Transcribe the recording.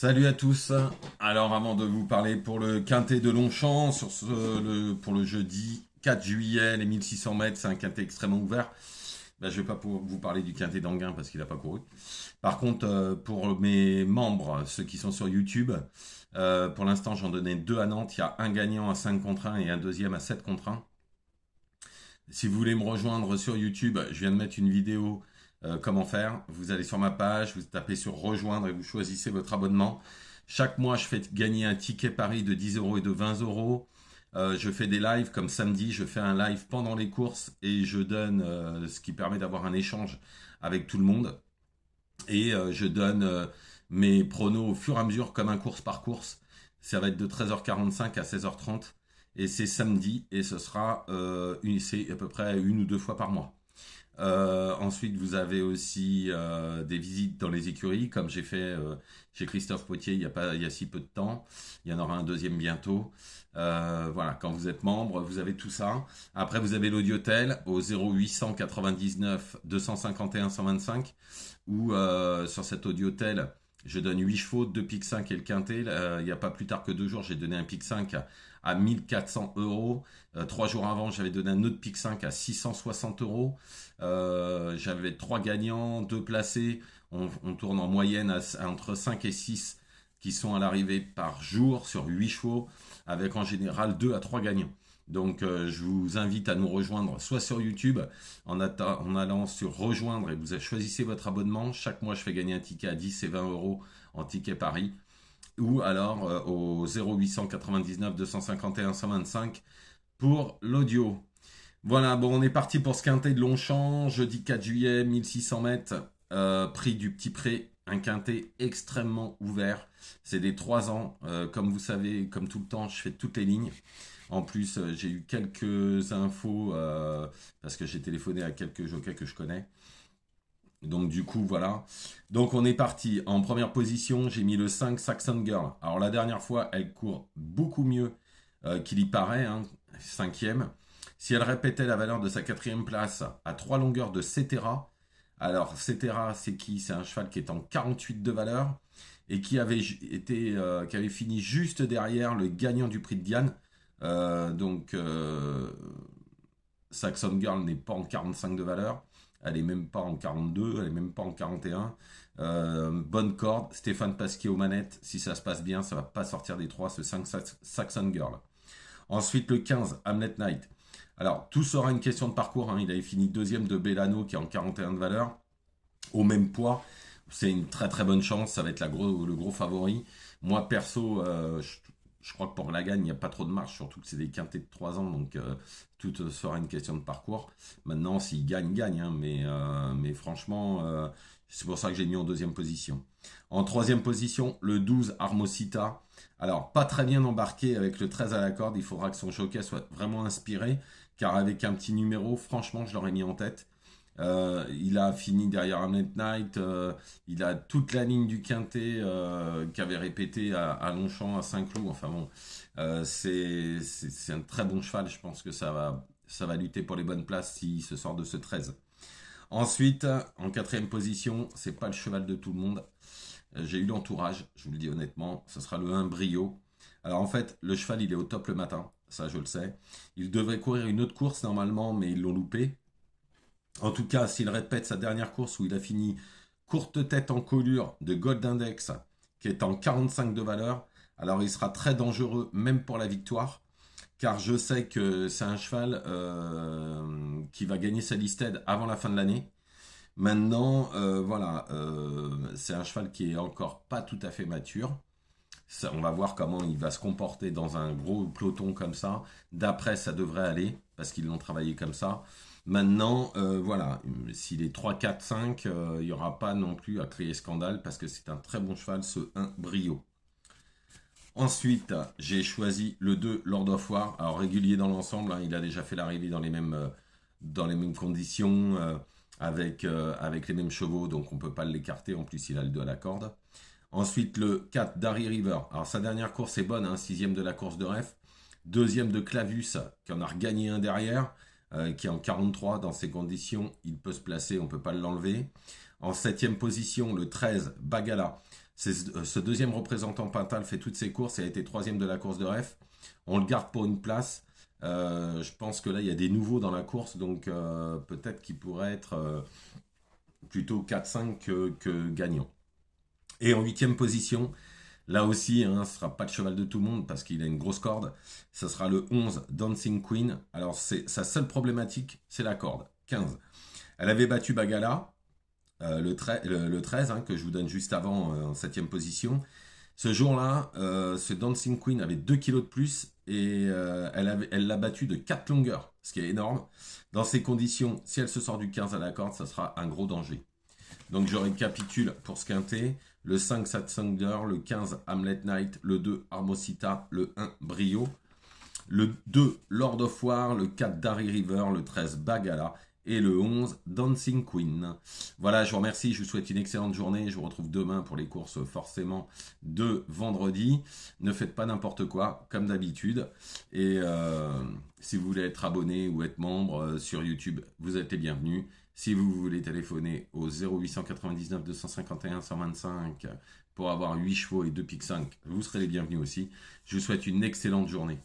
Salut à tous. Alors avant de vous parler pour le quintet de Longchamp pour le jeudi 4 juillet, les 1600 mètres, c'est un quintet extrêmement ouvert. Je vais pas vous parler du quintet d'Anguin parce qu'il n'a pas couru. Par contre, pour mes membres, ceux qui sont sur YouTube, pour l'instant j'en donnais deux à Nantes. Il y a un gagnant à 5 contre 1 et un deuxième à 7 contre 1. Si vous voulez me rejoindre sur YouTube, je viens de mettre une vidéo comment faire. Vous allez sur ma page, vous tapez sur rejoindre et vous choisissez votre abonnement. Chaque mois, je fais gagner un ticket Paris de 10 euros et de 20 euros. Je fais des lives comme samedi, je fais un live pendant les courses et je donne ce qui permet d'avoir un échange avec tout le monde. Et je donne mes pronos au fur et à mesure comme un course par course. Ça va être de 13h45 à 16h30 et c'est samedi et ce sera c'est à peu près une ou deux fois par mois. Ensuite, vous avez aussi des visites dans les écuries, comme j'ai fait chez Christophe Potier il y a si peu de temps. Il y en aura un deuxième bientôt. Voilà, quand vous êtes membre, vous avez tout ça. Après, vous avez l'audiotel au 0800 99 251 125, où sur cet audiotel, je donne 8 chevaux, 2 pics 5 et le quintet. Il n'y a pas plus tard que 2 jours, j'ai donné un pic 5 à 1400 euros. 3 jours avant, j'avais donné un autre pic 5 à 660 euros. J'avais 3 gagnants, 2 placés. On tourne en moyenne entre 5 et 6 qui sont à l'arrivée par jour sur 8 chevaux, avec en général 2 à 3 gagnants. Donc je vous invite à nous rejoindre soit sur YouTube en allant sur rejoindre et vous choisissez votre abonnement. Chaque mois je fais gagner un ticket à 10 et 20 euros en ticket Paris. Ou alors au 0899 251 125 pour l'audio. Voilà, bon, on est parti pour ce quintet de Longchamp, jeudi 4 juillet, 1600 mètres, prix du Petit Pré, un quintet extrêmement ouvert. C'est des 3 ans, comme vous savez, comme tout le temps, je fais toutes les lignes. En plus, j'ai eu quelques infos, parce que j'ai téléphoné à quelques jockeys que je connais. Donc du coup, voilà. Donc on est parti. En première position, j'ai mis le 5 Saxon Girl. Alors la dernière fois, elle court beaucoup mieux qu'il y paraît, hein, 5e. Si elle répétait la valeur de sa 4e place à 3 longueurs de Cetera, alors Cetera, c'est qui? C'est un cheval qui est en 48 de valeur et qui qui avait fini juste derrière le gagnant du prix de Diane. Saxon Girl n'est pas en 45 de valeur. Elle est même pas en 42, elle est même pas en 41. Bonne corde, Stéphane Pasquier aux manettes. Si ça se passe bien, ça va pas sortir des 3, ce 5 Saxon Girl. Ensuite, le 15, Hamlet Knight. Alors, tout sera une question de parcours, hein. Il avait fini deuxième de Bellano qui est en 41 de valeur, au même poids. C'est une très très bonne chance, ça va être le gros favori. Moi, perso, je crois que pour la gagne, il n'y a pas trop de marge, surtout que c'est des quintés de 3 ans, donc tout sera une question de parcours. Maintenant, s'il gagne, il gagne, hein, mais franchement, c'est pour ça que j'ai mis en deuxième position. En troisième position, le 12, Armosita. Alors, pas très bien embarqué avec le 13 à la corde, il faudra que son jockey soit vraiment inspiré, car avec un petit numéro, franchement, je l'aurais mis en tête. Il a fini derrière Hamlet Knight, il a toute la ligne du quintet qu'avait répété à Longchamp, à Saint-Cloud. Enfin bon, c'est un très bon cheval. Je pense que ça va lutter pour les bonnes places s'il se sort de ce 13. Ensuite, en quatrième position, c'est pas le cheval de tout le monde. J'ai eu l'entourage, je vous le dis honnêtement, ce sera le 1 Brio. Alors en fait, le cheval il est au top le matin, ça je le sais. Il devrait courir une autre course normalement, mais ils l'ont loupé. En tout cas, s'il répète sa dernière course où il a fini courte tête en collure de Gold Index, qui est en 45 de valeur, alors il sera très dangereux même pour la victoire, car je sais que c'est un cheval qui va gagner sa listed avant la fin de l'année. Maintenant, voilà, c'est un cheval qui est encore pas tout à fait mature. Ça, on va voir comment il va se comporter dans un gros peloton comme ça. D'après, ça devrait aller, parce qu'ils l'ont travaillé comme ça. Maintenant, voilà, s'il est 3, 4, 5, il n'y aura pas non plus à crier scandale, parce que c'est un très bon cheval, ce 1 Brio. Ensuite, j'ai choisi le 2 Lord of War. Alors, régulier dans l'ensemble, hein, il a déjà fait l'arrivée dans les mêmes conditions, avec les mêmes chevaux, donc on ne peut pas l'écarter. En plus, il a le 2 à la corde. Ensuite, le 4, Darry River. Alors, sa dernière course est bonne, hein, 6e de la course de Ref. Deuxième de Clavus, qui en a regagné un derrière, qui est en 43. Dans ces conditions, il peut se placer, on ne peut pas l'enlever. En 7e position, le 13, Bagala. Ce deuxième représentant Pintal fait toutes ses courses et a été troisième de la course de ref. On le garde pour une place. Je pense que là, il y a des nouveaux dans la course, donc peut-être qu'il pourrait être plutôt 4-5 que gagnant. Et en huitième position, là aussi, hein, ce ne sera pas le cheval de tout le monde parce qu'il a une grosse corde. Ce sera le 11, Dancing Queen. Alors, sa seule problématique, c'est la corde, 15. Elle avait battu Bagala, le 13, hein, que je vous donne juste avant, en septième position. Ce jour-là, ce Dancing Queen avait 2 kilos de plus et elle l'a battu de 4 longueurs, ce qui est énorme. Dans ces conditions, si elle se sort du 15 à la corde, ça sera un gros danger. Donc je récapitule pour ce quintet. Le 5 Satsunder, le 15 Hamlet Knight, le 2 Armosita, le 1 Brio, le 2 Lord of War, le 4 Darry River, le 13 Bagala et le 11 Dancing Queen. Voilà, je vous remercie, je vous souhaite une excellente journée. Je vous retrouve demain pour les courses forcément de vendredi. Ne faites pas n'importe quoi, comme d'habitude. Et si vous voulez être abonné ou être membre sur YouTube, vous êtes les bienvenus. Si vous voulez téléphoner au 0899 251 125 pour avoir 8 chevaux et 2 pics 5, vous serez les bienvenus aussi. Je vous souhaite une excellente journée.